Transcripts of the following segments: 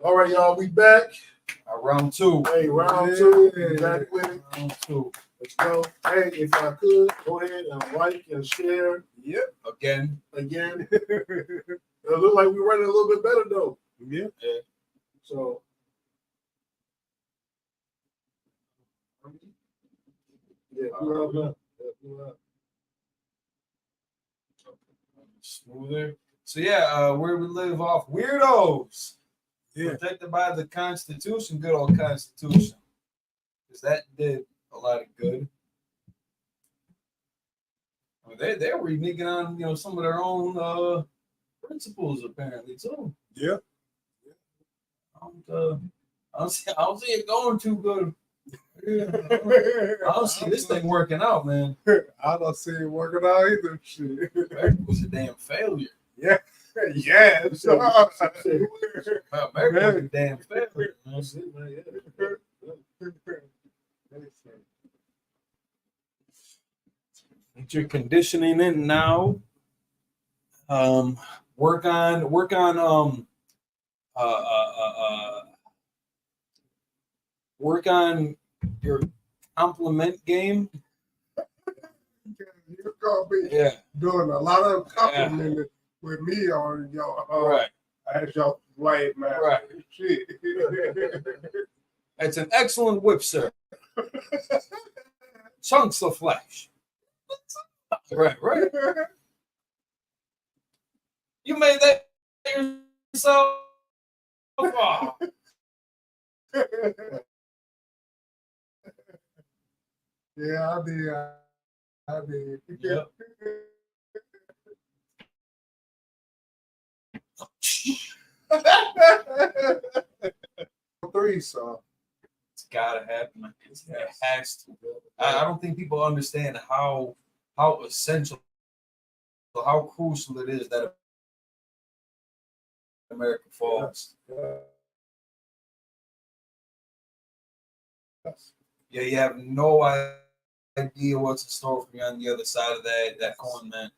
All right, y'all, we back. Round two. Hey, round two. We back with it. Round two. Let's go. Hey, if I could, go ahead and like and share. Yep. Again. It look like we're running a little bit better, though. Yeah. So. Yeah, smoother. So yeah, where we live off weirdos. Yeah. Protected by the Constitution, good old Constitution. Because that did a lot of good. I mean, they were reneging on some of their own principles apparently too. Yeah. I don't see it going too good. I don't see this thing working out, man. I don't see it working out either. Shit. America was a damn failure. Yeah. Yeah. America was a damn failure. Get your conditioning in now. Work on your compliment game. You're gonna be doing a lot of complimenting with me on your right. As your blade man. Right. Shit. It's an excellent whip, sir. Chunks of flesh. Right. You made that yourself. Oh. Yeah, I did. Yep. Three, so it's gotta happen. It has to. I don't think people understand how essential, how crucial it is that America falls. Yeah, you have no idea what's in store for you on the other side of that coin, man.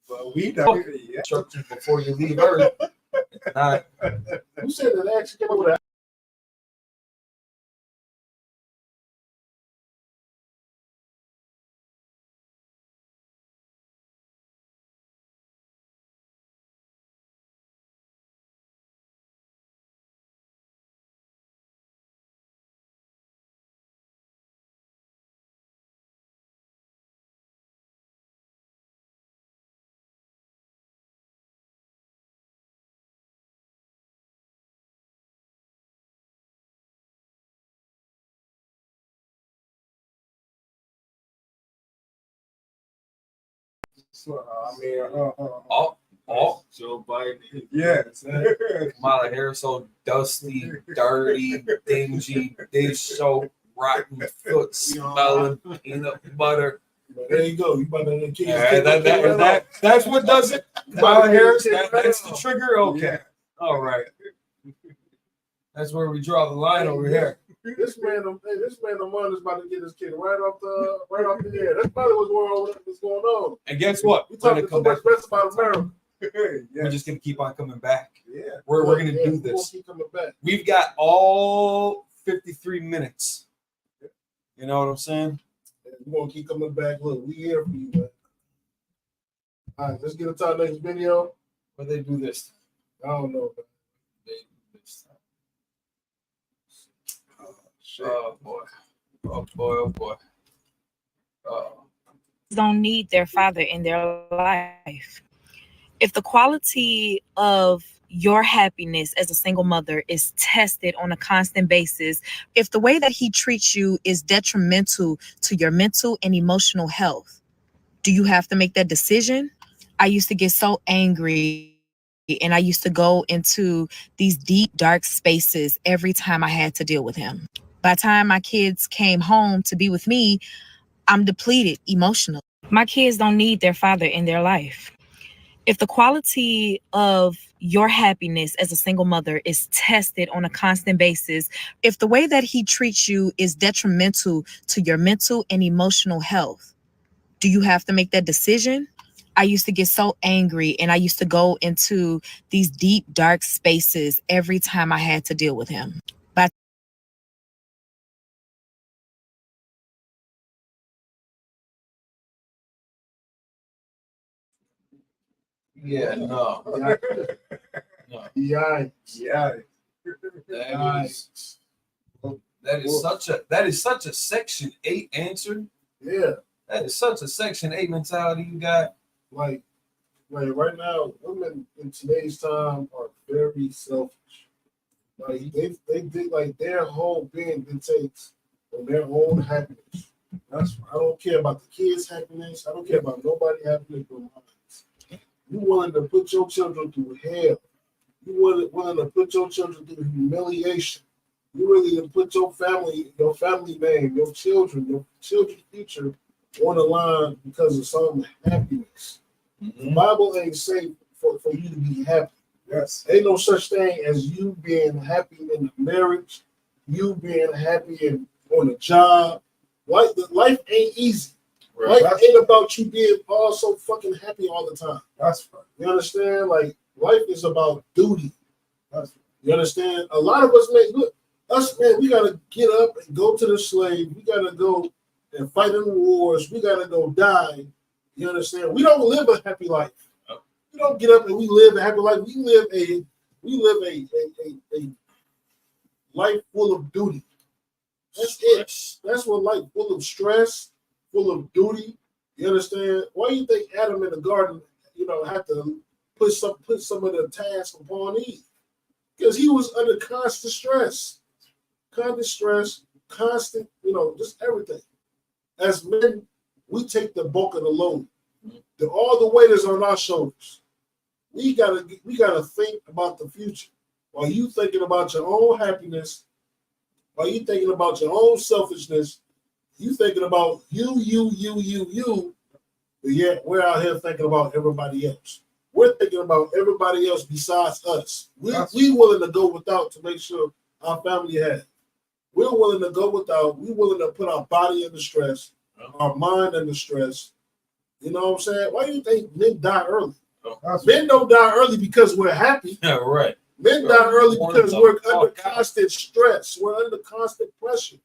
Well, we don't. Instructions before you leave Earth. Not. Who said that actually came up with that? So, I mean, Joe Biden. Yes. Kamala Harris, so dusty, dirty, dingy, dish soap, rotten foot smelling, peanut butter. There you go. You about to That's what does it. Kamala Harris, that's the trigger. Okay. Yeah. All right. That's where we draw the line over here. This man of mine is about to get his kid right off the air. That's probably what's going on. And guess what? We talking too much mess about America. We're just gonna keep on coming back. Yeah. We're gonna do this. Keep coming back. We've got all 53 minutes. You know what I'm saying? We're gonna keep coming back. Look, we here for you, man. All right, let's get into our next video. What they do this time? I don't know. They do this time. Oh boy. Oh boy. Oh boy. Don't need their father in their life. If the quality of your happiness as a single mother is tested on a constant basis, if the way that he treats you is detrimental to your mental and emotional health, do you have to make that decision? I used to get so angry and I used to go into these deep, dark spaces every time I had to deal with him. By the time my kids came home to be with me, I'm depleted emotionally. My kids don't need their father in their life. If the quality of your happiness as a single mother is tested on a constant basis, if the way that he treats you is detrimental to your mental and emotional health, do you have to make that decision? I used to get so angry, and I used to go into these deep, dark spaces every time I had to deal with him. But Yeah, no, no. Yikes. Yeah. That is such a Section 8 answer. Yeah. That is such a Section 8 mentality you got. Like right now, women in today's time are very selfish. Like they think like their whole being dictates on their own happiness. I don't care about the kids' happiness. I don't care about nobody's happiness but mine. You willing to put your children through hell. You willing to put your children through humiliation. You really to put your family name, your children's future on the line because of some happiness. The Bible ain't safe for you to be happy. Yes. Ain't no such thing as you being happy in the marriage, you being happy on the job. Life ain't easy. Right. Life ain't about you being all so fucking happy all the time. That's right. You understand? Like life is about duty. You understand? A lot of us we gotta get up and go to the slave. We gotta go and fight in the wars. We gotta go die. You understand? We don't live a happy life. We don't get up and we live a happy life. We live a life full of duty. That's it. That's what life full of stress, full of duty. You understand? Why do you think Adam in the garden, had to put some of the task upon Eve? Because he was under constant stress, constant, just everything. As men, we take the bulk of the load. All the weight is on our shoulders. We gotta think about the future. While you thinking about your own happiness, while you thinking about your own selfishness, you thinking about you. But yet we're out here thinking about everybody else. We're thinking about everybody else besides us. We willing to go without to make sure our family has. We're willing to go without. We're willing to put our body under stress, our mind under stress. You know what I'm saying? Why do you think men die early? Men don't die early because we're happy. Yeah, right. Men die early because we're under constant stress. We're under constant pressure.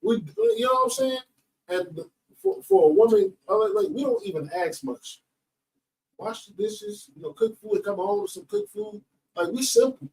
You know what I'm saying? And for a woman, like we don't even ask much. Wash the dishes, cook food, come home with some cooked food. Like we simple.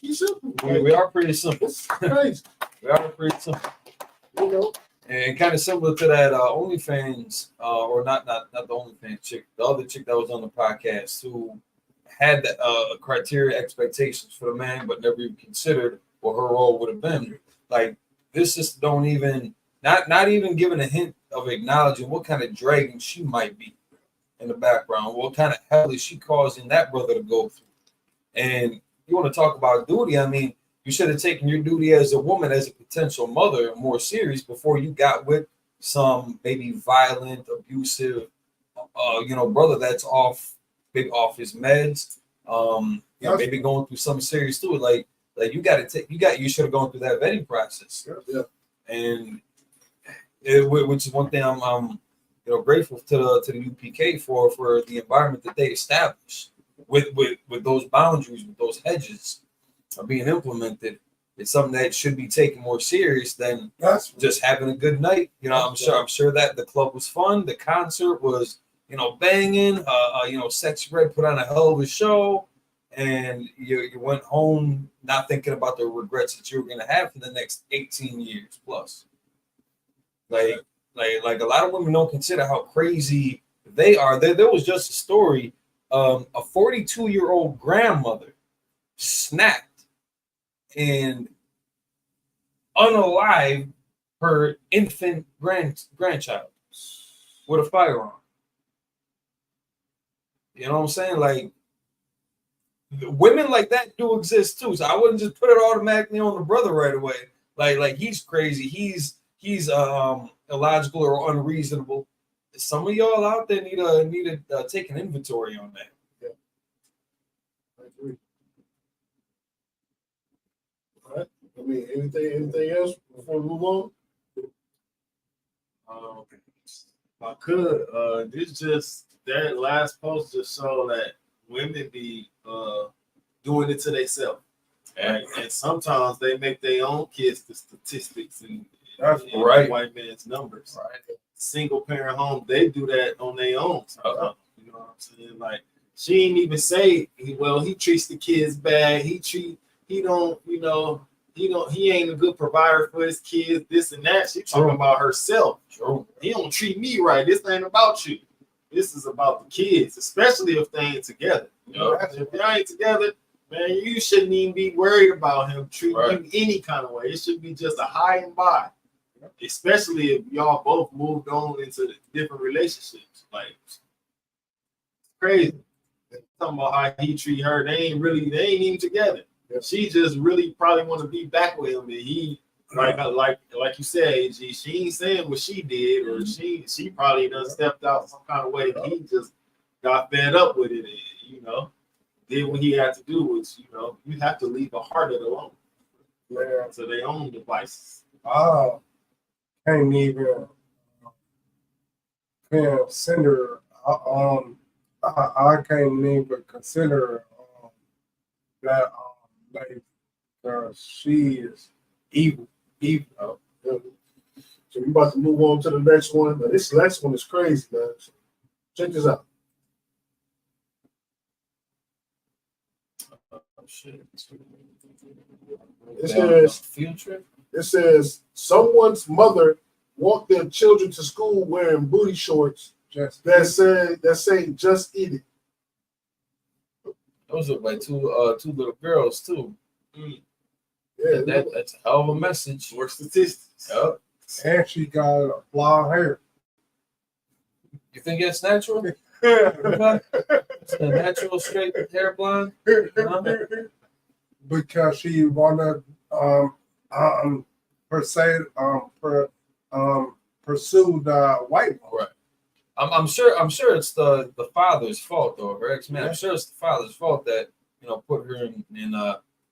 We simple. We are pretty simple. It's crazy. We are pretty simple. And kind of similar to that OnlyFans, or not the OnlyFans chick, the other chick that was on the podcast who had the criteria expectations for the man, but never even considered what her role would have been. Like this just don't even not even giving a hint of acknowledging what kind of dragging she might be in the background. What kind of hell is she causing that brother to go through? And you want to talk about duty? I mean, you should have taken your duty as a woman, as a potential mother, more serious before you got with some maybe violent, abusive, brother that's maybe off his meds, maybe going through something serious too. Like you should have gone through that vetting process. Yeah. And which is one thing I'm grateful to the UPK for the environment that they established with those boundaries, with those hedges are being implemented. It's something that should be taken more serious than just having a good night. I'm sure that the club was fun, the concert was banging. Sexy Red put on a hell of a show, and you went home not thinking about the regrets that you were going to have for the next 18 years plus. Like a lot of women don't consider how crazy they are. There was just a story. A 42-year-old grandmother snapped and unalived her infant grandchild with a firearm. You know what I'm saying? Like women like that do exist too. So I wouldn't just put it automatically on the brother right away. Like he's crazy. He's illogical or unreasonable. Some of y'all out there need to take an inventory on that. Yeah, I agree. All right. I mean, anything else before we move on? I could. This just that last post just show that women be doing it to themselves. And sometimes they make their own kids the statistics and right. white man's numbers. Right. Single parent home, they do that on their own. You know what I'm saying? Like she ain't even say, well, he treats the kids bad. He ain't a good provider for his kids, this and that. She talking about herself. True. He don't treat me right. This ain't about you. This is about the kids, especially if they ain't together. You know, if they ain't together, man, you shouldn't even be worried about him treating you any kind of way. It should be just a high and by. Especially if y'all both moved on into different relationships. Like crazy. Talking about how he treat her. They ain't even together. She just really probably want to be back with him. And he like you said, AG, she ain't saying what she did, or she probably done stepped out some kind of way. He just got fed up with it, and did what he had to do, which you have to leave a heart alone. Yeah. To their own devices. Can't even consider. I can't even consider that lady, because she is evil. So we about to move on to the next one. Now, this next one is crazy, man. So check this out. It says someone's mother walked their children to school wearing booty shorts that say "just eat it." Those are like two little girls too. Yeah, that's a hell of a message. More statistics. Yep. And she got blonde hair. You think it's natural? It's a natural straight hair blonde? Because she wanted pursue the white one. Right. I'm sure it's the father's fault though, her ex-man. I'm sure it's the father's fault that put her in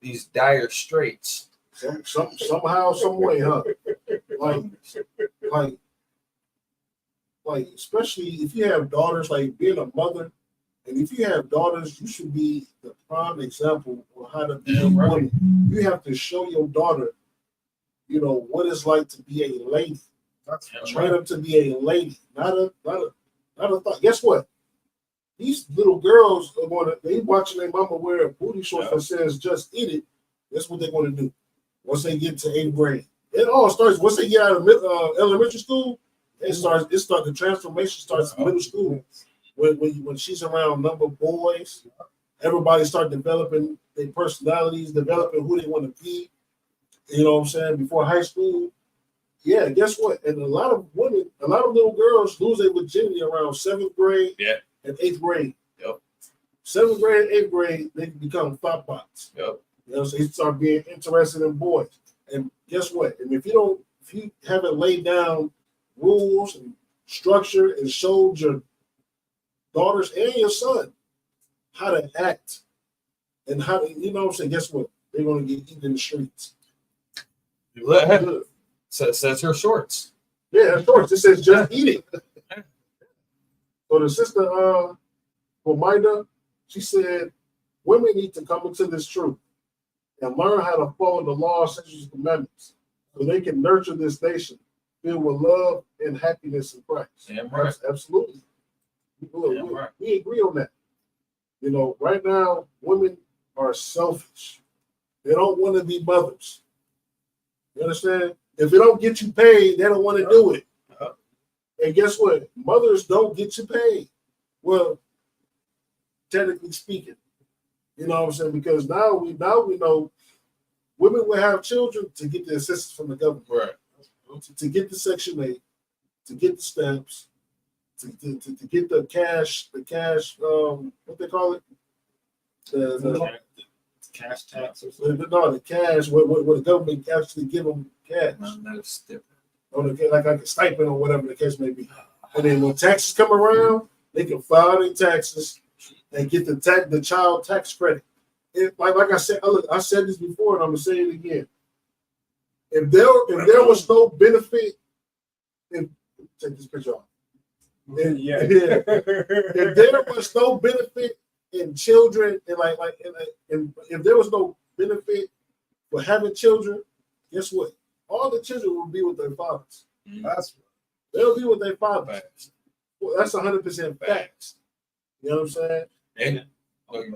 these dire straits. Somehow, some way, huh? Like, especially if you have daughters, like being a mother, and if you have daughters, you should be the prime example of how to be a woman. You have to show your daughter, what it's like to be a lady. Train them to be a lady, not a thought. Guess what? These little girls are they watching their mama wear a booty shorts that says "just eat it." That's what they're going to do once they get to 8th grade. It all starts once they get out of elementary school. The transformation starts in middle school. When she's around number boys, everybody start developing their personalities, developing who they want to be. You know what I'm saying? Before high school. Yeah, guess what? And a lot of little girls lose their virginity around 7th grade and 8th grade. Yep. 7th grade, 8th grade, they become thought bots. Yep. So they start being interested in boys. And guess what? And if you haven't laid down rules and structure and showed your daughters and your son how to act and how to, guess what? They're going to get eaten in the streets. Good. Says her shorts. Yeah, of course. It says "just eat it." So the sister, Forminda, she said, women need to come into this truth and learn how to follow the law, statutes, and commandments, so they can nurture this nation filled with love and happiness in Christ. Damn right. Absolutely. We agree on that. Right now, women are selfish. They don't want to be mothers. You understand? If it don't get you paid, they don't want to do it. And guess what? Mothers don't get you paid. Well, technically speaking, you know what I'm saying? Because now we know women will have children to get the assistance from the government, right? To get the Section 8, to get the stamps, to get the cash, what they call it, The cash tax or something. No, the cash. What the government actually give them cash. That's different. Or like a stipend or whatever the case may be. And then when taxes come around, they can file their taxes and get the child tax credit. Like I said, I said this before, and I'm gonna say it again. If there was no benefit, take this picture off. Yeah. If there was no benefit in children, and if there was no benefit for having children, guess what? All the children will be with their fathers. That's They'll be with their fathers. Well, that's 100% facts. You know what I'm saying? And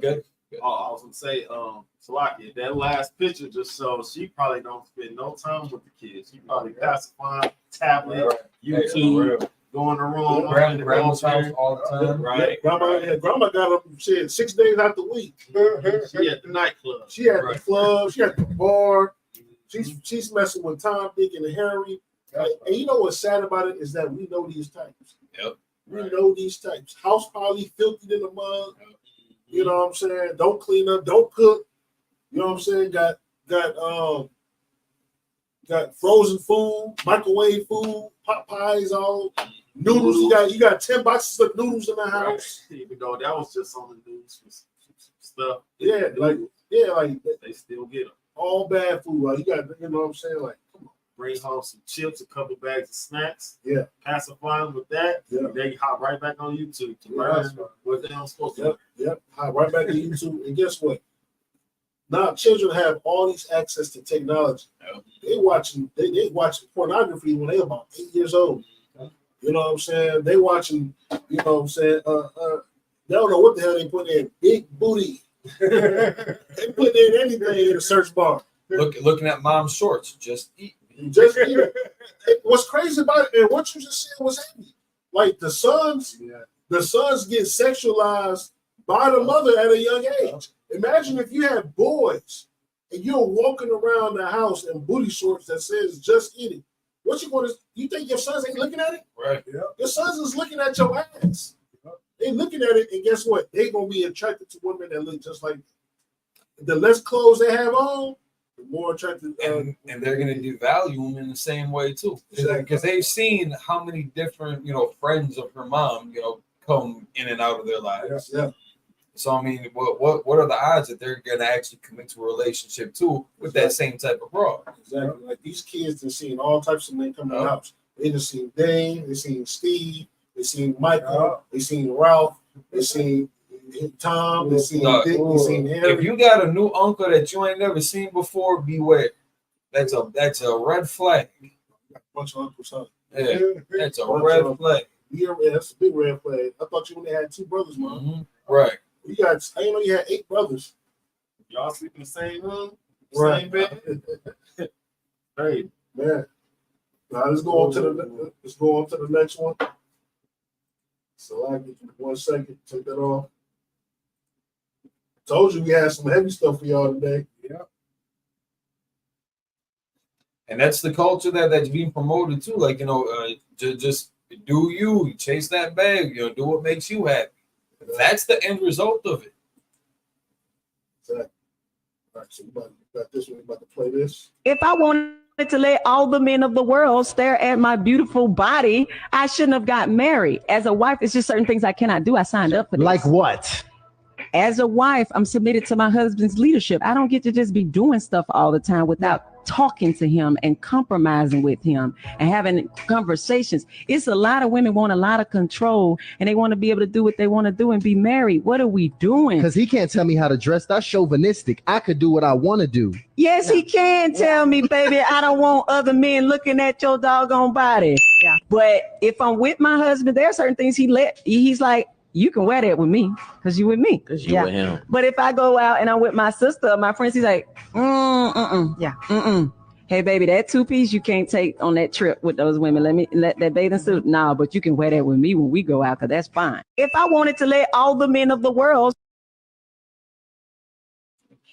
good. Oh, I was gonna say, Salaki, that last picture just shows she probably don't spend no time with the kids. She probably pacifying, tablet, YouTube, going to room, Grandma's house all the time. right? Grandma got up shit 6 days out the week. She at the nightclub. She at the club. She at the bar. She's messing with Tom, Dick, and Harry. And you know what's sad about it is that we know these types. Yep. We know these types. House probably filthy in the mug. You know what I'm saying? Don't clean up. Don't cook. You know what I'm saying? Got frozen food, microwave food, pot pies, all noodles. You got 10 boxes of noodles in the house. Right. Even though that was just on the news for stuff. Yeah, like they still get them. all bad food. Like you got, you know what I'm saying? Like, come on. Bring home some chips, a couple bags of snacks. Yeah. Pacify them with that. Yeah. They hop right back on YouTube to learn what they're supposed to do. Yep. Hop right back to YouTube. And guess what? Now children have all these access to technology. Yep. They watching pornography when they're about 8 years old. You know what I'm saying? They watching, you know what I'm saying? They don't know what the hell they put in. Big booty. They put in anything in the search bar. Looking at mom's shorts, just eat. Just eat it. What's crazy about it, and what you just said was heavy. Like the sons get sexualized by the mother at a young age. Imagine if you had boys and you're walking around the house in booty shorts that says "just eat it." What you going to? You think your sons ain't looking at it? Right. Yeah. Your sons is looking at your ass. They looking at it, and guess what? They gonna be attracted to women that look just like. The less clothes they have on, the more attractive. And they're gonna devalue them in the same way too, because they've seen how many different friends of her mom come in and out of their lives. Yeah. So I mean, what are the odds that they're gonna actually commit to a relationship too with that same type of broad? Exactly. Like these kids have seen all types of men come to the house. They just seen Dane, they seen Steve, they seen Michael, they seen Ralph, they seen Tom, they seen Dick, they seen Harry. If you got a new uncle that you ain't never seen before, beware. That's a red flag. Bunch of uncles, huh? Yeah, that's a red flag. Yeah, that's a big red flag. I thought you only had 2 brothers, man. Mm-hmm. Right. I didn't know you had 8 brothers. Y'all sleep in the same room, Right. same bed. Hey, Man. Now let's go on to the next one. So I give you 1 second, take that off. Told you we had some heavy stuff for y'all today. Yeah. And that's the culture that's being promoted too. Like, just do you chase that bag, do what makes you happy. That's the end result of it. Exactly. All right, so we got this one. We about to play this. If I wanted to let all the men of the world stare at my beautiful body, I shouldn't have got married. As a wife, it's just certain things I cannot do. I signed up for this. Like what? As a wife, I'm submitted to my husband's leadership. I don't get to just be doing stuff all the time without talking to him and compromising with him and having conversations. It's a lot of women want a lot of control and they want to be able to do what they want to do and be married. What are we doing? Because he can't tell me how to dress. That's chauvinistic. I could do what I want to do. Yes, he can tell me, baby, I don't want other men looking at your doggone body. Yeah. But if I'm with my husband, there are certain things he's like, you can wear that with me because you with me. Because you with him. But if I go out and I'm with my sister, my friends, he's like, hey, baby, that 2-piece you can't take on that trip with those women. Let that bathing suit. Nah, but you can wear that with me when we go out because that's fine. If I wanted to let all the men of the world.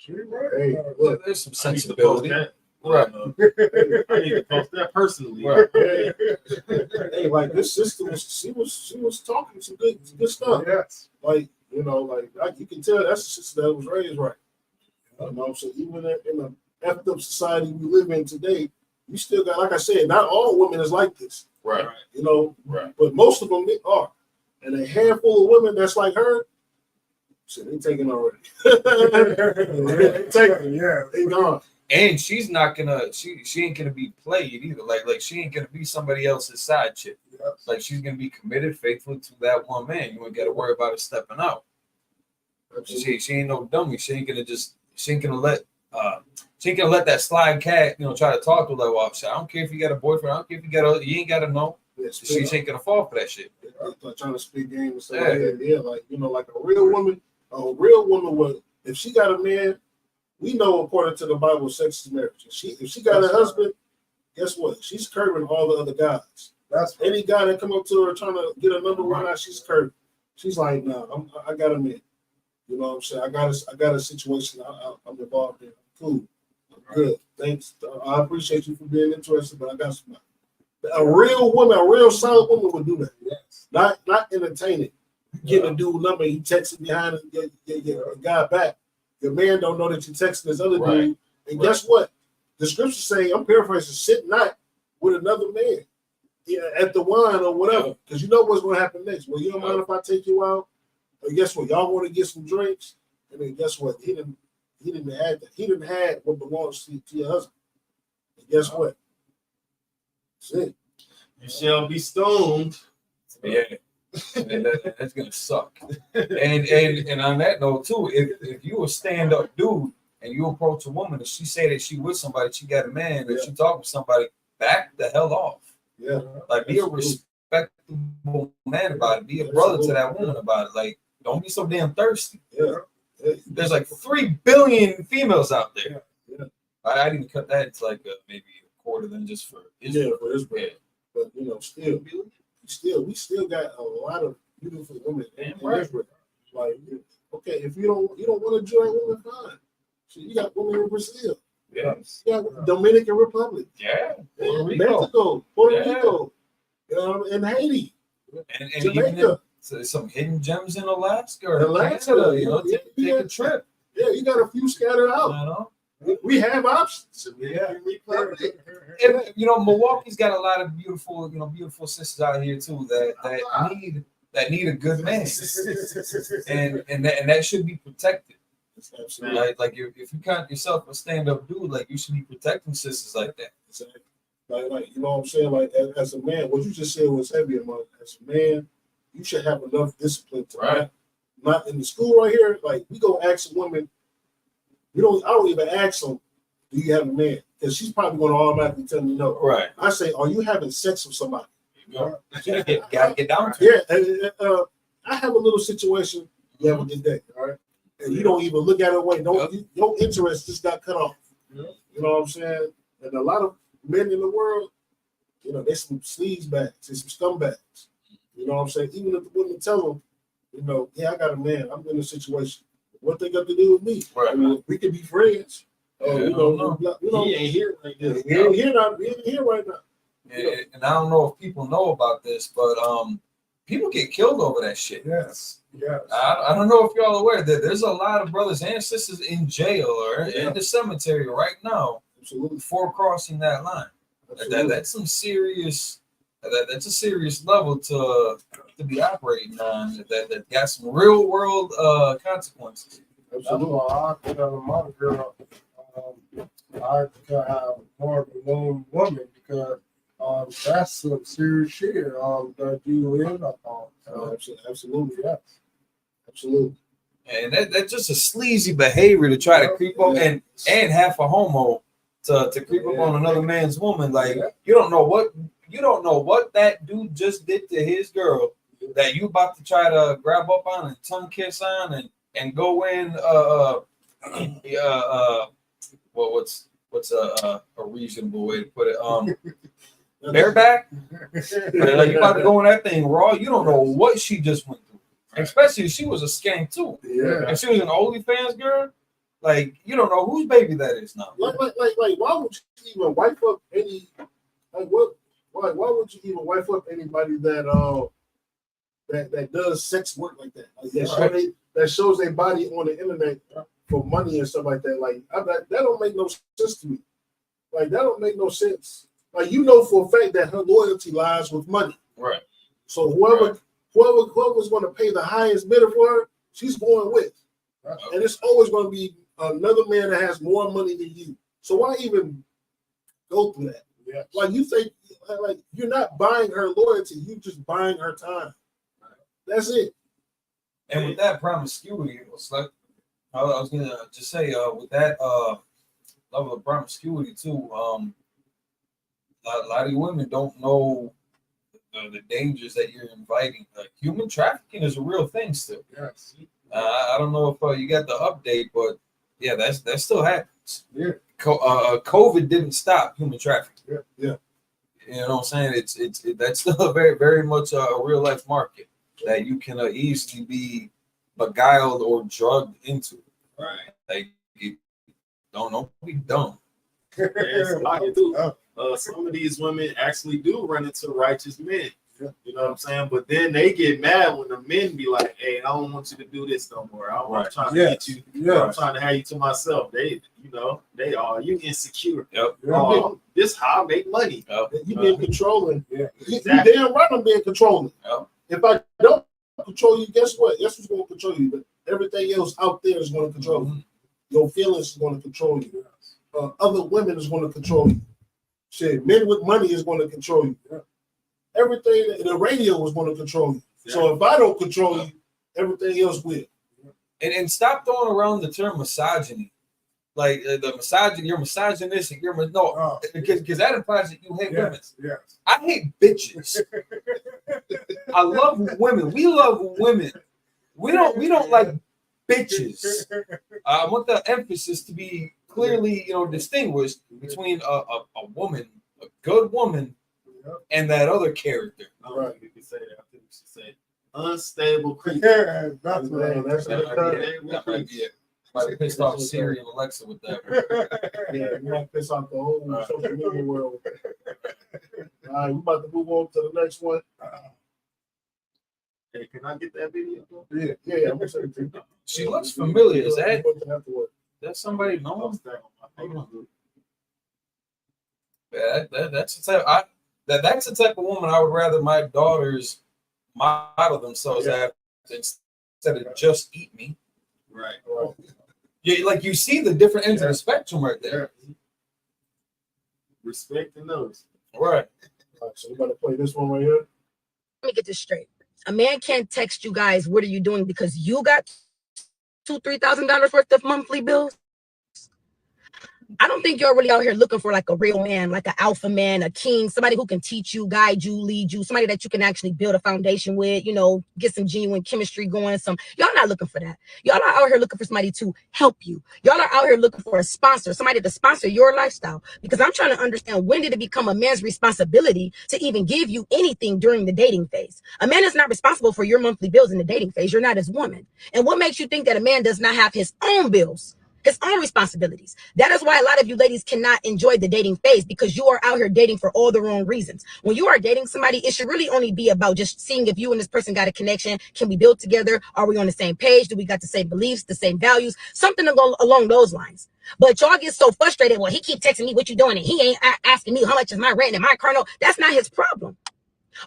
Hey, look. There's some I need to post sensibility. that. Right. I need to post that personally. Right. Hey, like this sister she was talking some good stuff. Yes. Like, you can tell that's a sister that was raised right. So even in the effed up society we live in today, you still got, like I said, not all women is like this. Right. Right. But most of them are. And a handful of women that's like her, shit, they taken already. They taken. Yeah. They gone. And she's not gonna she ain't gonna be played either. Like she ain't gonna be somebody else's side chick. Yes. Like she's gonna be committed, faithful to that one man. You ain't gotta worry about her stepping out. She ain't no dummy. She ain't gonna let that slide cat, try to talk to her like, well, I don't care if you got a boyfriend, I don't care if you ain't gotta know. She ain't gonna fall for that shit. Like trying to speak game and stuff like that. Yeah, like like a real woman would, if she got a man, we know according to the Bible, sex is marriage. If she got a husband, guess what? She's curving all the other guys. That's Any guy that come up to her trying to get a number one out, she's curving. She's like, no, I got a man. You know what I'm saying? I got a situation I'm involved in. Cool. I'm good. Thanks. I appreciate you for being interested, but I got somebody. A real woman, a real solid woman would do that. yes. Not entertaining. Getting a dude number, you texting behind your guy back. Your man don't know that you're texting this other dude. And guess what? The scriptures say, I'm paraphrasing, sit not with another man at the wine or whatever. Because you know what's going to happen next. Well, you don't mind if I take you out? Or guess what? Y'all want to get some drinks? And then guess what? He didn't have that. He didn't have what belongs to your husband. And guess what? That's it. You shall be stoned. Yeah. And that's gonna suck. And on that note too, if you a stand-up dude and you approach a woman and she say that she with somebody, she got a man, and she talk with somebody, back the hell off. Yeah. Like be a respectable man about it. Be a brother to that woman about it. Like don't be so damn thirsty. Yeah. There's like 3 billion females out there. Yeah. I didn't cut that to like maybe a quarter than just for Israel. Yeah, for Israel. But we still got a lot of beautiful women in Israel. Like, okay, if you don't want to join women, fine. So you got women in Brazil. Yes. You got Dominican Republic. Yeah. Mexico, Puerto Rico, and Haiti, and Jamaica. Even some hidden gems in Alaska or Canada, take a trip. Yeah, you got a few scattered out. We have options. Yeah. And, Milwaukee's got a lot of beautiful sisters out here too that need a good man, and that should be protected. Absolutely. Like if you count yourself a stand-up dude, like you should be protecting sisters like that. Exactly. Like you know what I'm saying? Like as a man, what you just said was heavy among. As a man, you should have enough discipline to not in the school right here. Like we go ask a woman. I don't even ask them, do you have a man? Because she's probably going to automatically tell me no. Right. I say, are you having sex with somebody? Gotta get down to it. Yeah. I have a little situation. You have a good day, all right? And you don't even look at it away. Your interest just got cut off. Yeah. You know what I'm saying? And a lot of men in the world, they some sleaze bags, they some scumbags. You know what I'm saying? Even if the women tell them, I got a man, I'm in a situation. What they got to do with me? Right. I mean, we can be friends. He ain't here right now. He ain't here right now. And I don't know if people know about this, but people get killed over that shit. Yes. I don't know if y'all are aware that there's a lot of brothers and sisters in jail or in the cemetery right now. Absolutely. For crossing that line. That's some serious. That's a serious level to be operating on. That got some real world consequences. That's why I tell my girl, I can have more than one woman because that's some serious shit that you end up on. Absolutely. Yes. Absolutely. And that's just a sleazy behavior to try to creep up and half a homo to creep up on another man's woman. Like you don't know what that dude just did to his girl that you about to try to grab up on and tongue kiss on and go in what's a reasonable way to put it bareback. Like you about to go in that thing raw. You don't know what she just went through, especially if she was a skank too. Yeah. And she was an OnlyFans girl. Like you don't know whose baby that is now. Like why would you even wife up any? Like what? Why would you even wife up anybody that that does sex work like that? Like that shows their body on the internet for money and stuff like that. Like that don't make no sense to me. Like that don't make no sense. Like for a fact that her loyalty lies with money. Right. So whoever's going to pay the highest bidder for her, she's going with. And it's always going to be another man that has more money than you. So why even go through that? Yeah. Like you think, like you're not buying her loyalty, you just buying her time. That's it. And with that promiscuity, it's like I was gonna just say, with that level of promiscuity too, a lot of women don't know the dangers that you're inviting. Like human trafficking is a real thing still. Yes. I don't know if you got the update, but yeah, that still happens. Yeah. COVID didn't stop human trafficking. Yeah. Yeah. You know what I'm saying? That's still a very, very much a real life market that you can easily be beguiled or drugged into. Right. Like, you don't be dumb. There's a lot to do. Some of these women actually do run into righteous men. You know what I'm saying? But then they get mad when the men be like, "Hey, I don't want you to do this no more. I'm trying to get you. I'm trying to have you to myself." They are you insecure. Yep. This how I make money. Yep. You being controlling. Yeah. You damn right I'm being controlling. Yep. If I don't control you, guess what? Guess who's going to control you? But everything else out there is going to control you. Your feelings is going to control you. Other women is going to control you. Shit, men with money is going to control you. Everything, the radio is going to control you. So if I don't control you, everything else will. And stop throwing around the term misogyny. Like the misogyny, you're misogynistic. Because that implies that you hate women. Yes. I hate bitches. I love women. We love women. We don't like bitches. I want the emphasis to be clearly, distinguished between a woman, a good woman, and that other character. Right. You can say that. I think you should say unstable creature. Yeah, that's right. That might be it. Might have pissed off Siri and Alexa with that. Yeah, you might piss off the whole social media world. All right, we about to move on to the next one. Hey, can I get that video? Yeah, I'm gonna send it to you. She looks familiar. Is that somebody known? Yeah, that's the type that's the type of woman I would rather my daughters model themselves after instead of just eat me. Right. Yeah, like you see the different ends of the spectrum right there. Respect the nose. Right. All right, so we gotta play this one right here. Let me get this straight. A man can't text you guys, what are you doing? Because you got $2,000-$3,000 worth of monthly bills. I don't think you're really out here looking for like a real man, like an alpha man, a king, somebody who can teach you, guide you, lead you, somebody that you can actually build a foundation with, get some genuine chemistry going. Y'all not looking for that. Y'all are out here looking for somebody to help you. Y'all are out here looking for a sponsor, somebody to sponsor your lifestyle. Because I'm trying to understand, when did it become a man's responsibility to even give you anything during the dating phase? A man is not responsible for your monthly bills in the dating phase. You're not his woman. And what makes you think that a man does not have his own bills? His own responsibilities. That is why a lot of you ladies cannot enjoy the dating phase, because you are out here dating for all the wrong reasons. When you are dating somebody, it should really only be about just seeing if you and this person got a connection. Can we build together? Are we on the same page? Do we got the same beliefs, the same values? Something to go along those lines. But y'all get so frustrated. Well, he keep texting me what you doing, and he ain't asking me how much is my rent and my car note. That's not his problem.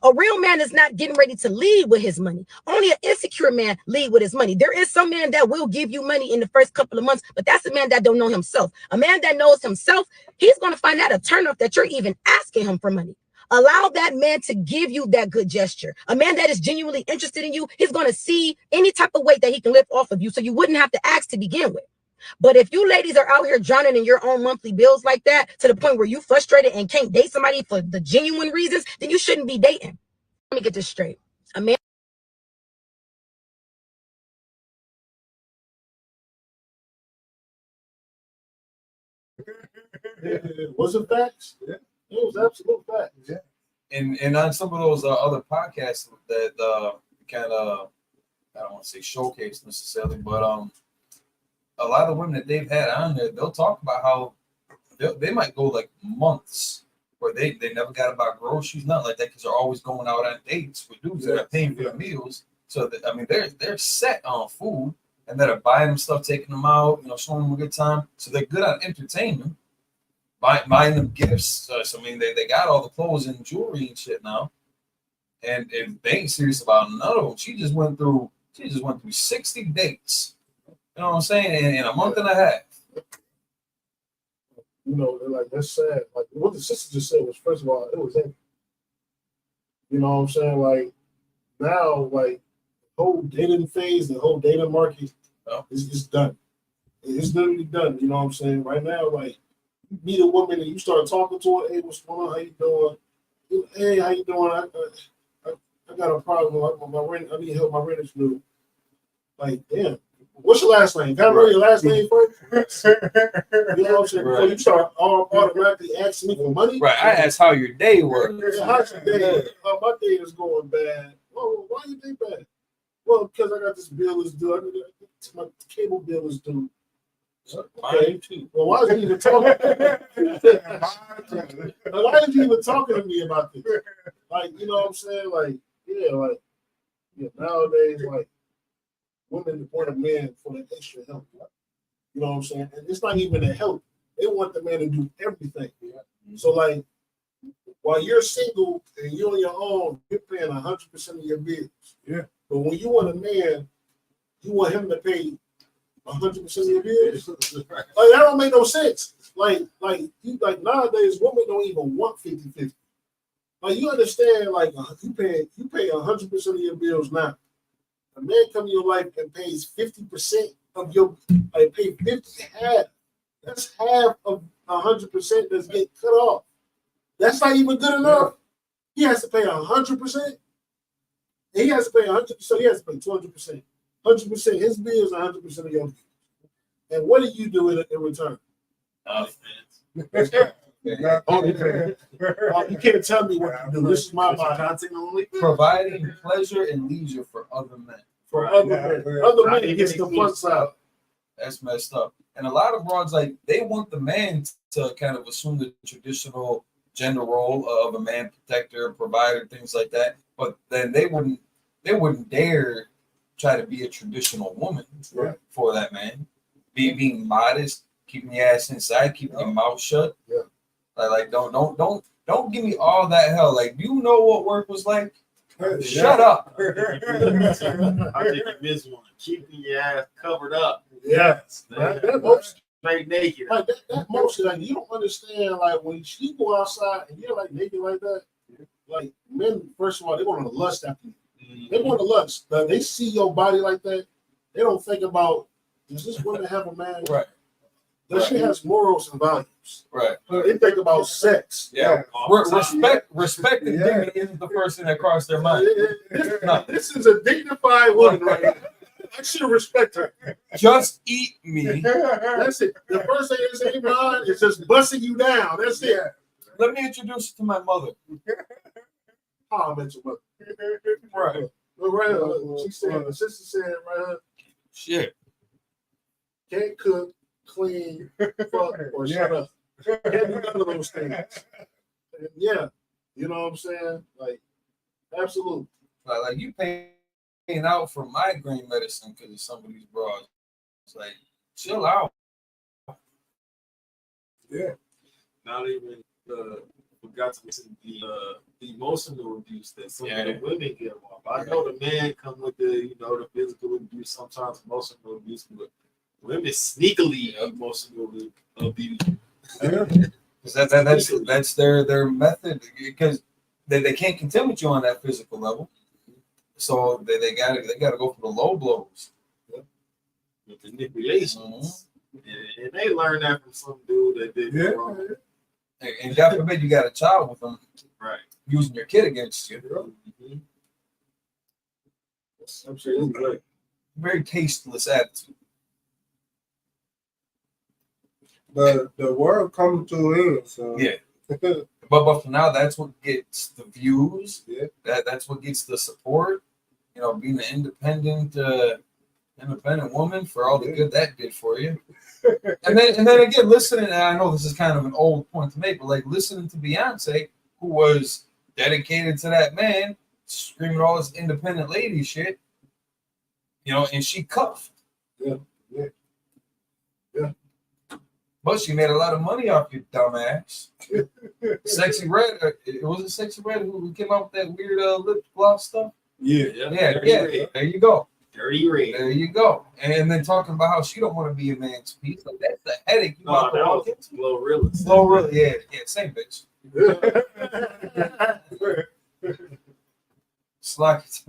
A real man is not getting ready to lead with his money. Only an insecure man lead with his money. There is some man that will give you money in the first couple of months, but that's a man that don't know himself. A man that knows himself, he's going to find out a turnoff that you're even asking him for money. Allow that man to give you that good gesture. A man that is genuinely interested in you, he's going to see any type of weight that he can lift off of you, so you wouldn't have to ask to begin with. But if you ladies are out here drowning in your own monthly bills like that, to the point where you frustrated and can't date somebody for the genuine reasons, then you shouldn't be dating. Let me get this straight. A man. Was it facts? Yeah. It was absolute facts. Yeah. And on some of those other podcasts that kind of, I don't want to say showcase necessarily, but a lot of the women that they've had on there, they'll talk about how they might go like months where they never got to buy groceries, nothing like that, because they're always going out on dates with dudes that are paying for the meals. So they're set on food, and that are buying them stuff, taking them out, showing them a good time. So they're good on entertainment, buying them gifts. They got all the clothes and jewelry and shit now, and if they ain't serious about none of them. She just went through 60 dates. You know what I'm saying? In a month and a half. you know, like that's sad. Like what the sister just said was, first of all, it was empty. You know what I'm saying? Like now, like the whole dating phase, the whole dating market is done. It's literally done. You know what I'm saying? Right now, like you meet a woman and you start talking to her. Hey, what's going on? How you doing? Hey, how you doing? I got a problem. My rent. I need help. My rent is due. Like, damn. What's your last name? Can I know your last name first? You know what I'm saying? Before you start automatically asking me for money. Right. I asked how your day was. Yeah, how's your day? My day is going bad. Oh, why you think bad? Well, because I got this bill is due. My cable bill is due. Okay. Well, why is he even talking? Why is he even talking to me about this? Like, you know what I'm saying? Like, nowadays, like, women want a man for the extra help. You know what I'm saying? And it's not even the help. They want the man to do everything. So, like, while you're single and you're on your own, you're paying 100% of your bills. Yeah. But when you want a man, you want him to pay 100% of your bills. Like that don't make no sense. Like nowadays, women don't even want 50-50. Like you understand, like you pay 100% of your bills now. A man come in your life and pays 50% of your pay 50 half. That's half of 100% that's getting cut off. That's not even good enough. He has to pay 100%. He has to pay 100%. So he has to pay 200%. 100% his bills, 100% of your bills. And what do you do in return? You can't tell me what to do. This is my body. Providing pleasure and leisure for other men. For other men. Other men gets the fun side. That's messed up. And a lot of broads, like, they want the man to kind of assume the traditional gender role of a man protector, provider, things like that. But then they wouldn't dare try to be a traditional woman for that man. Being modest, keeping your ass inside, keeping your mouth shut. Yeah. Like don't give me all that hell. Like, you know what work was like? Shut up. I think you missed one. Keeping your ass covered up. Yes. That most straight naked. Like that motion, like you don't understand. Like when you go outside and you're like naked like that, like men, first of all, they want to lust after you. They want to lust. But they see your body like that, they don't think about, does this woman have a man? Right. Does she has morals and values? Right. They think about sex. Yeah. Respect and dignity isn't the first thing that crossed their mind. This is a dignified woman right here. I should respect her. Just eat me. That's it. The first thing they say, man, is just busting you down. That's it. Let me introduce you to my mother. How I met your mother. Right. She said, the sister said, right, shit. Can't cook, clean, fuck, or shut up. Can't do none of those things. And yeah, you know what I'm saying? Like, absolutely. Like you paying out for migraine medicine because of some of these bras. It's like, chill out. Yeah. Not even forgot to mention the emotional abuse that some of the women get off. I know the man come with the the physical abuse, sometimes emotional abuse, but women sneakily emotionally abuse. That's their method, because they can't contend with you on that physical level. So they gotta go for the low blows. With the manipulations. And they learned that from some dude that did it wrong. And God forbid you got a child with them, right? Using your kid against you. Mm-hmm. That's absolutely right. Very tasteless attitude. But the world comes to an end, so yeah. But for now, that's what gets the views. Yeah. That's what gets the support. Being an independent woman, for all the good that did for you. And then again, listening, and I know this is kind of an old point to make, but like listening to Beyonce, who was dedicated to that man, screaming all this independent lady shit, and she cuffed. Yeah. But she made a lot of money off your dumb ass. Sexy Red, it wasn't Sexy Red who came out with that weird lip gloss stuff? Yeah. There you go. Dirty red. There you go. And then talking about how she don't want to be a man's piece. Like that's the headache you No, about to that walk was into. Glorilla. Glorilla, yeah, same bitch. Slack it.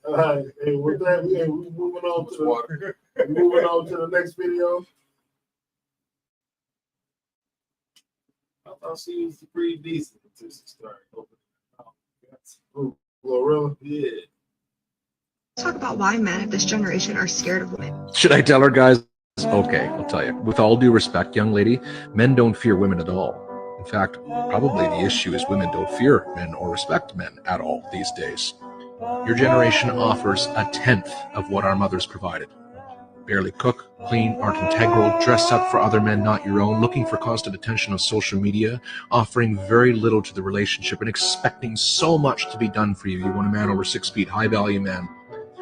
All right, hey, with that, we moving on to Water. the next video. I thought she was pretty decent until she started opening her mouth. Glorilla. Yeah. Talk about why men of this generation are scared of women. Should I tell her, guys? Okay, I'll tell you. With all due respect, young lady, men don't fear women at all. In fact, probably the issue is women don't fear men or respect men at all these days. Your generation offers a tenth of what our mothers provided. Barely cook, clean, aren't integral, dress up for other men not your own, looking for constant attention on social media, offering very little to the relationship and expecting so much to be done for you. You want a man over 6 feet, high-value man.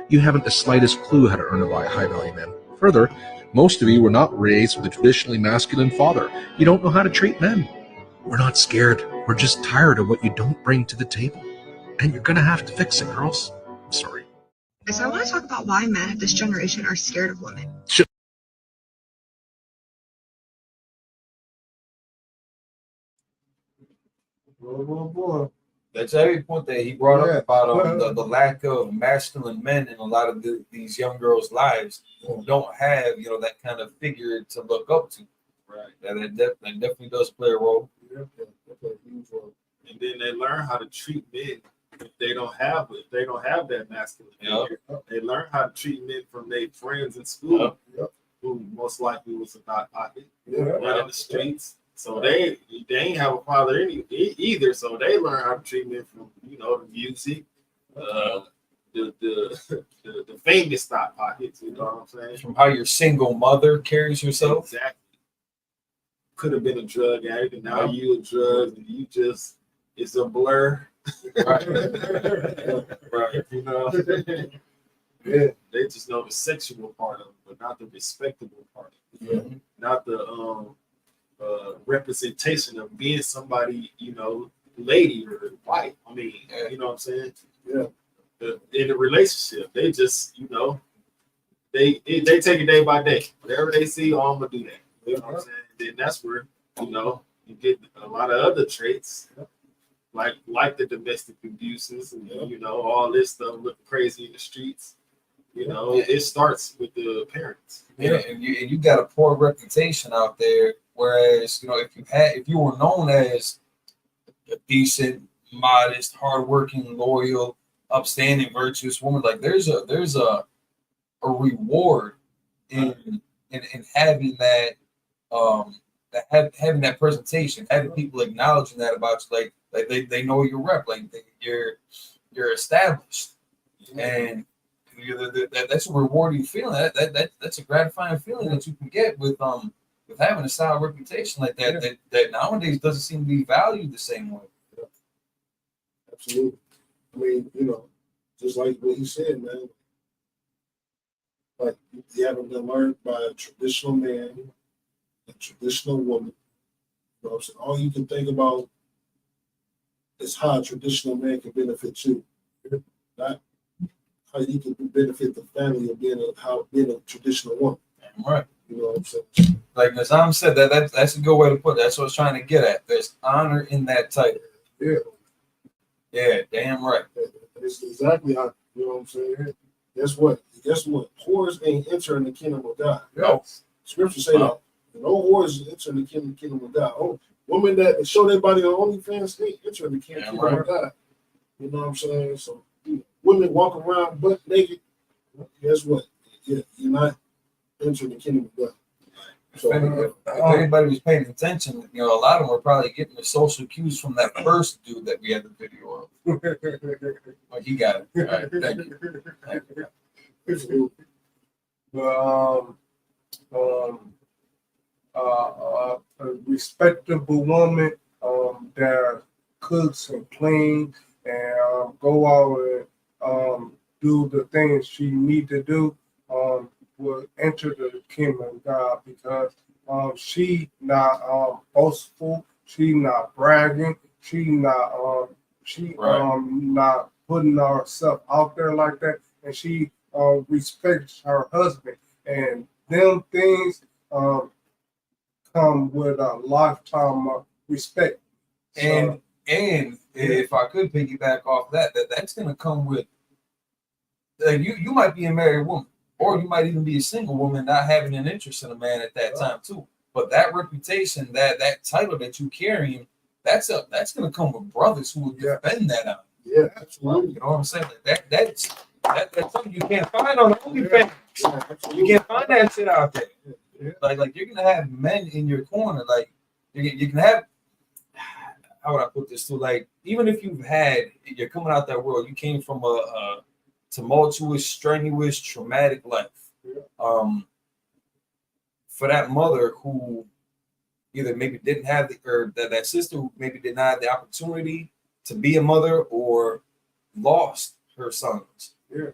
You haven't the slightest clue how to earn a high-value man. Further, most of you were not raised with a traditionally masculine father. You don't know how to treat men. We're not scared. We're just tired of what you don't bring to the table. And you're gonna have to fix it, girls. I'm sorry. So I want to talk about why men of this generation are scared of women. Boy. That's every point that he brought Yeah. up about the lack of masculine men in a lot of these young girls' lives who don't have that kind of figure to look up to. Right. That definitely does play a role. Yeah, that's a huge role. And then they learn how to treat men if they don't have that masculine figure. They learn how to treat men from their friends in school, who most likely was a hot pocket, running the streets. So they ain't have a father either. So they learn how to treat men from the music, the famous stock pockets. You know what I'm saying? From how your single mother carries herself. Exactly. Could have been a drug addict, and now you a drug, and you just it's a blur. Right. Right. Yeah. They just know the sexual part of it, but not the respectable part of it. Yeah. Not the representation of being somebody, lady or wife. I mean, you know what I'm saying? Yeah. In a relationship, they just, they take it day by day. Whatever they see, oh, I'm gonna do that. You know what I'm saying? Then that's where, you get a lot of other traits, like the domestic abuses and all this stuff looking crazy in the streets. It starts with the parents. Yeah, and you got a poor reputation out there. Whereas, if you were known as a decent, modest, hardworking, loyal, upstanding, virtuous woman, like there's a reward in having that having that presentation, having people acknowledging that about you, like they know your rep, like you're established, and that's a rewarding feeling. That's a gratifying feeling that you can get with having a solid reputation like that. That nowadays doesn't seem to be valued the same way. Absolutely. I mean, just like what he said, man. Like you haven't been learned by a traditional man, a traditional woman. You know what I'm saying? All you can think about is how a traditional man can benefit you, not how you can benefit the family of being a traditional woman. Right. You know what I'm saying? Like Nazam said, that's a good way to put it. That's what I was trying to get at. There's honor in that title. Yeah. Yeah, damn right. It's exactly how, you know what I'm saying? Guess what? Whores ain't entering the kingdom of God. No. Scripture say that. No whores entering the kingdom of God. Oh, women that show their body on OnlyFans ain't entering the kingdom of God. You know what I'm saying? So women walk around butt naked. Guess what? You're not entering the kingdom of God. So, if anybody was paying attention, a lot of them were probably getting the social cues from that first dude that we had the video of. But he got it. All right, thank you. A respectable woman that cooks and cleans and go out and do the things she need to do will enter the kingdom of God because she not boastful, she not bragging, she not not putting herself out there like that, and she respects her husband, and them things come with a lifetime of respect. And if I could piggyback off that's gonna come with you might be a married woman, or you might even be a single woman not having an interest in a man at that time too. But that reputation, that title that you carrying, that's gonna come with brothers who will defend that out. Yeah, absolutely. You know what I'm saying? Like that's something you can't find on OnlyFans. You can't find that shit out there. Yeah. Like you're gonna have men in your corner. Like you can have. How would I put this too? Like even if you're coming out that world, you came from a tumultuous, strenuous, traumatic life. For that mother who either maybe didn't have that sister who maybe did not have the opportunity to be a mother or lost her sons. Yeah.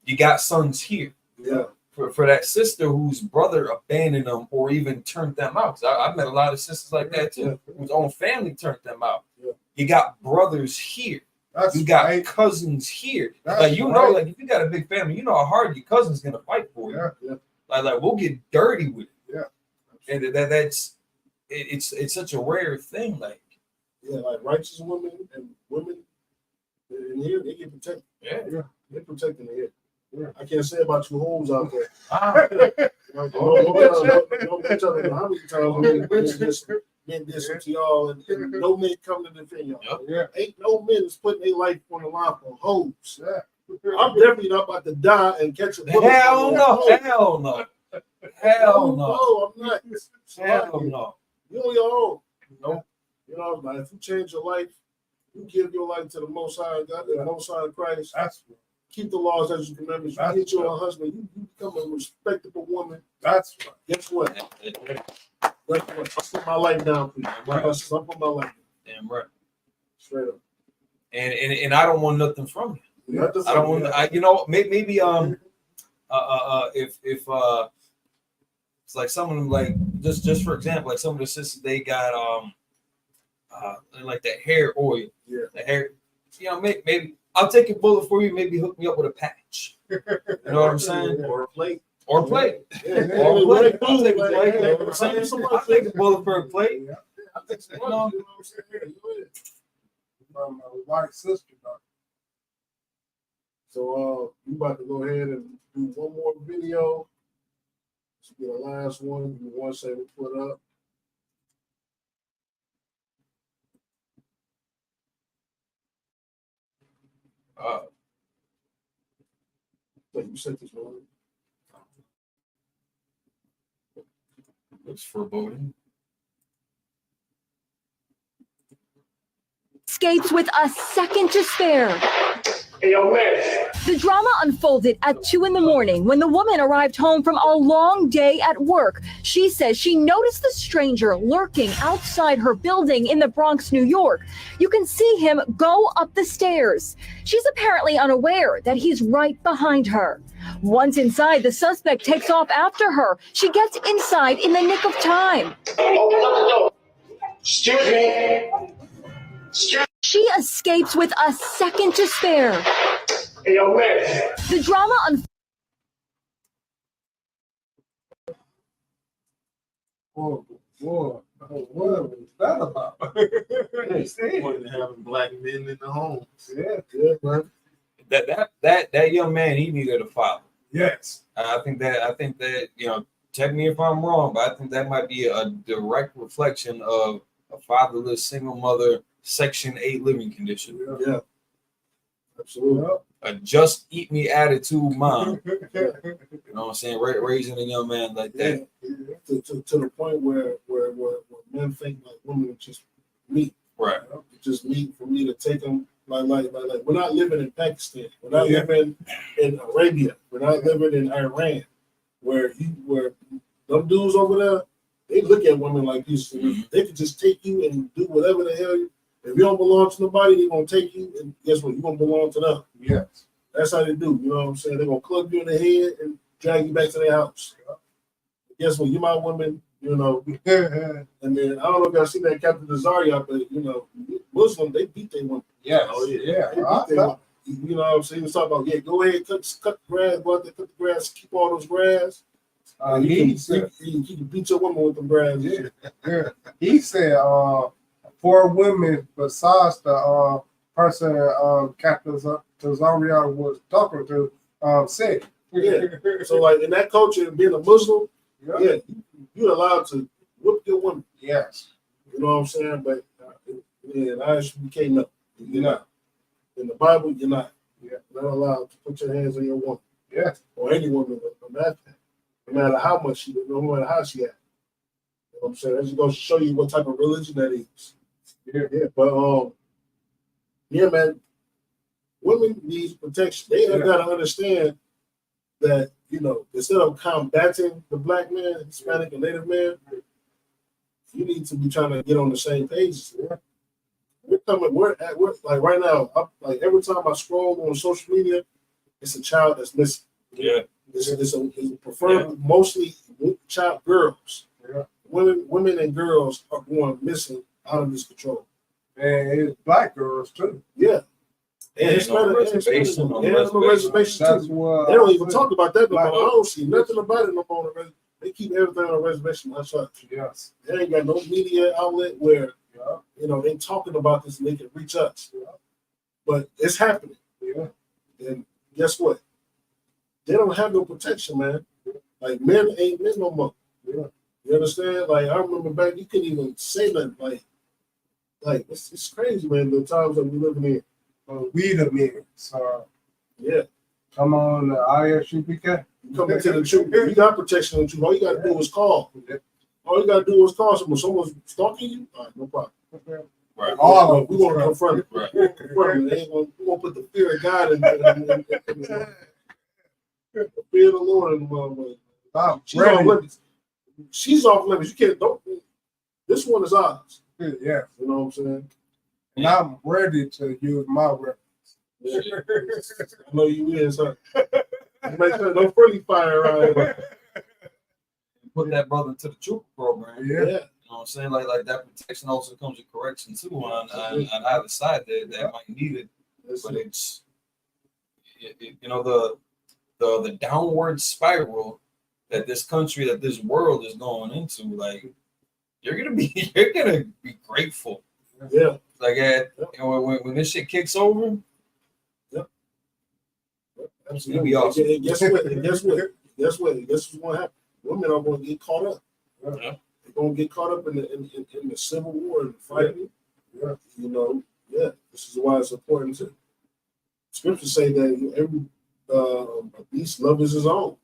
You got sons here. Yeah. For that sister whose brother abandoned them or even turned them out. I've met a lot of sisters like that too, whose own family turned them out. Yeah. You got brothers here. You got cousins here. Like know, like if you got a big family, you know how hard your cousin's gonna fight for you. Yeah. Like we'll get dirty with it. Yeah. And it's such a rare thing. Like righteous women and women in here, they get protected. Yeah. They're protecting the head. Yeah. I can't say about you hoes out there. Ah. Don't tell them how many times men did some to y'all, and no men come to defend y'all. Yeah. Ain't no men is putting their life on the line for hoes. Yeah. I'm definitely not about to die and catch a bullet. Hell no. Hell no. Hell no. No, I'm not. Hell no. You on your own. Nope. You know, like if you change your life, you give your life to the Most High God, the Most High Christ. That's keep the laws, statutes, and commandments. You get your husband, you become a respectable woman. That's right. Guess what? I put my life down for you. Right. I put my life down. Damn right. Straight up. And I don't want nothing from you. Yeah. I don't want. Maybe if it's like some of them, like just for example, like some of the sisters, they got like that hair oil. Yeah. The hair. Maybe I'll take a bullet for you. Maybe hook me up with a patch. You know what I'm saying? Or a plate. Or a plate. Yeah. Or a plate. I'll take a plate. You know what I'm saying? I'll take a bullet for a plate. Yeah. I think so. You know what I'm saying? from my white sister. So we about to go ahead and do one more video. This will be the last one. We want to say we put up. Wait, you sent this one. Looks foreboding. Escapes with a second to spare. Hey, yo, man. The drama unfolded at 2 a.m. when the woman arrived home from a long day at work. She says she noticed the stranger lurking outside her building in the Bronx, New York. You can see him go up the stairs. She's apparently unaware that he's right behind her. Once inside, the suspect takes off after her. She gets inside in the nick of time. Open up the door. Excuse me. She escapes with a second to spare. Hey, yo, man. The drama What was that about? Wasn't having black men in the home. Yeah, man. That young man, he needed a father. Yes. I think that check me if I'm wrong, but I think that might be a direct reflection of a fatherless single mother Section 8 living condition. Yeah. Absolutely. A just eat me attitude mom. You know what I'm saying? Raising a young man like that. Yeah. To the point where men think like women are just meat. Right. It's just meat for me to take them like we're not living in Pakistan. We're not living in Arabia. We're not living in Iran where them dudes over there, they look at women like this. Mm-hmm. They could just take you and do whatever the hell. If you don't belong to nobody, they're going to take you, and guess what? You're going to belong to them. Yes. That's how they do. You know what I'm saying? They're going to club you in the head and drag you back to their house. Guess what? You're my woman, And then, I don't know if y'all seen that Captain Azaria, but, Muslim, they beat their women. Yes. Oh, yeah. Yeah. You know what I'm saying? He was talking about, yeah, go ahead, cut the grass, go out there, cut the grass, keep all those grass. You can beat your woman with the grass. Yeah. He said, for women besides the person Captain Tazaria was talking to, said. Yeah. So like in that culture, being a Muslim, yeah, you're allowed to whip your woman. Yes. You know what I'm saying? But in ISUBK, no, you're not. In the Bible, you're not. You're not allowed to put your hands on your woman. Yeah. Or any woman, no matter how much she, no matter how she acts. You know what I'm saying? That's just going to show you what type of religion that is. Yeah. But yeah, man, women need protection. They got to understand that, you know, instead of combating the black man, Hispanic and Native man, you need to be trying to get on the same page. We're like right now, like every time I scroll on social media, it's a child that's missing. Yeah. It's preferably mostly child girls. Yeah. Women and girls are going missing out of this control. And it's black girls too. Yeah. And it's on the reservation. That's what they don't even talk about that no more. I don't see nothing about it no more on the reservation. They keep everything on the reservation. Yes. They ain't got no media outlet where you know they talking about this and they can reach us. But it's happening. Yeah. And guess what? They don't have no protection, man. Like men ain't men no more. Yeah. You understand? Like I remember back, you couldn't even say nothing. Like it's crazy, man. The times that we living in. We the men. So yeah. Come on, ISUBK. You come into the truth. You got protection on you. All you got to do is call. All you got to do is call someone. Someone's stalking you. All right, no problem. Right. We want to confront it. Right. We going to put the fear of God in the fear of the Lord in the motherfucker. She's off limits. She's off limits. You can't. Don't. This one is ours. Yeah. You know what I'm saying? And I'm ready to use my weapons. Yeah. I know you is, huh? Make sure no friendly fire around here. Put that brother into the trooper program. Yeah. You know what I'm saying? Like that protection also comes with correction too on either side that might need it. But it's you know the downward spiral that this country, that this world is going into, like you're gonna be grateful. Yeah. Like you know, when this shit kicks over. Absolutely. And guess what? Guess what's going to happen? Women are going to get caught up. Yeah. They're going to get caught up in the civil war and fighting. Yeah. You know, this is why it's important to scriptures say that every beast loves his own.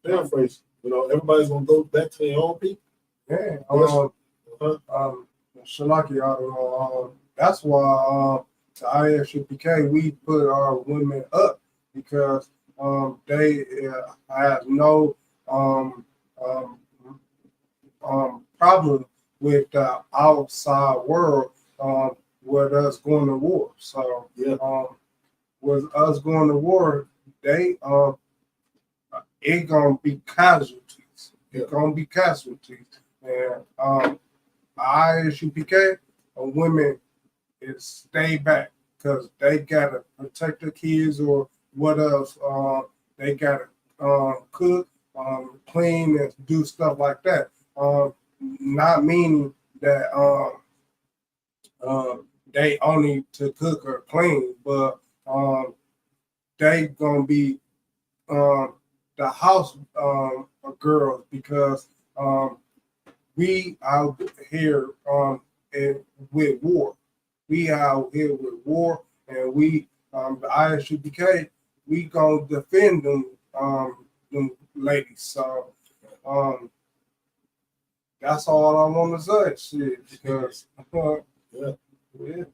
Paraphrase. You know, everybody's going to go back to their own people. Yeah. Shalaki, that's why the ISUPK, we put our women up because they have no problem with the outside world with us going to war. So with us going to war, they it gonna be casualties. It's gonna be casualties. And ISUPK, women is stay back because they gotta protect the kids or what else. They gotta cook, clean, and do stuff like that. Not meaning that they only to cook or clean, but they gonna be the house girls because we out here with war. We out here with war, and we the ISUPK, we gonna defend them ladies. So that's all I want to say. Shit, because you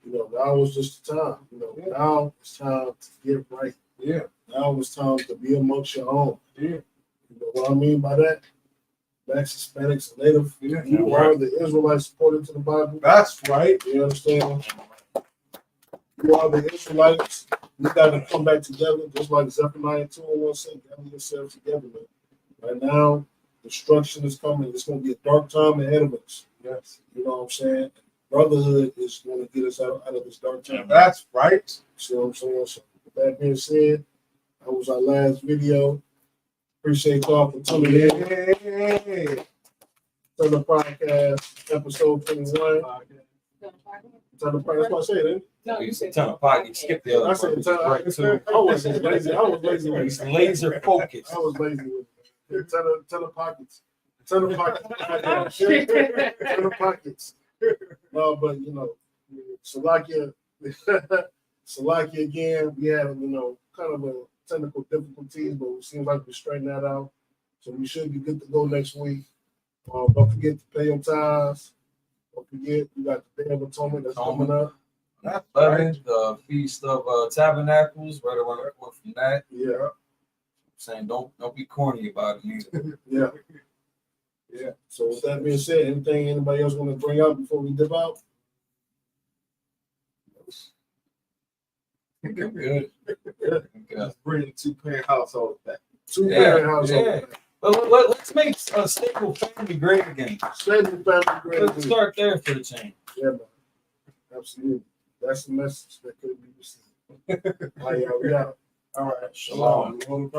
know, now is just the time. You know, now it's time to get right. Yeah. Now it's time to be amongst your own. Yeah. You know what I mean by that? Blacks, Hispanics, and Native. Yeah. You are the Israelites according to the Bible. That's right. You understand? You are the Israelites. We got to come back together, just like Zephaniah 2:1 said. Gather yourselves together, man. Right now, destruction is coming. It's going to be a dark time ahead of us. Yes. You know what I'm saying? brotherhood is going to get us out of this dark time. That's right. See what I'm saying? So with that being said, that was our last video. Appreciate y'all for tuning in. Hey. To the podcast, episode 21. That's what I said, eh? No, you said ton of pocket. Skip the other I said, part. Right, too. I was lazy. I was lazy with He's it. laser focused. I was lazy with it. Ton of pockets. Ton of pockets. Ton of pockets. No, but you know, Salakia again. We had kind of a technical difficulties, but it seems like we straightened that out. So we should be good to go next week. Don't forget to pay your tithes. Don't forget we got the Day of Atonement that's coming up. That's 11th, the Feast of Tabernacles, right around the corner from that. Yeah, Saying don't be corny about it either. yeah, yeah. So with that being said, anything anybody else want to bring up before we dip out? Good. Let's bring the 2-parent household back. Two-parent household. Yeah. Let's make a stable family great again. Stable family great. Let's start there for the change. Yeah, man. Absolutely. That's the message that could be received. All right, y'all. We out. All right. Shalom. Shalom.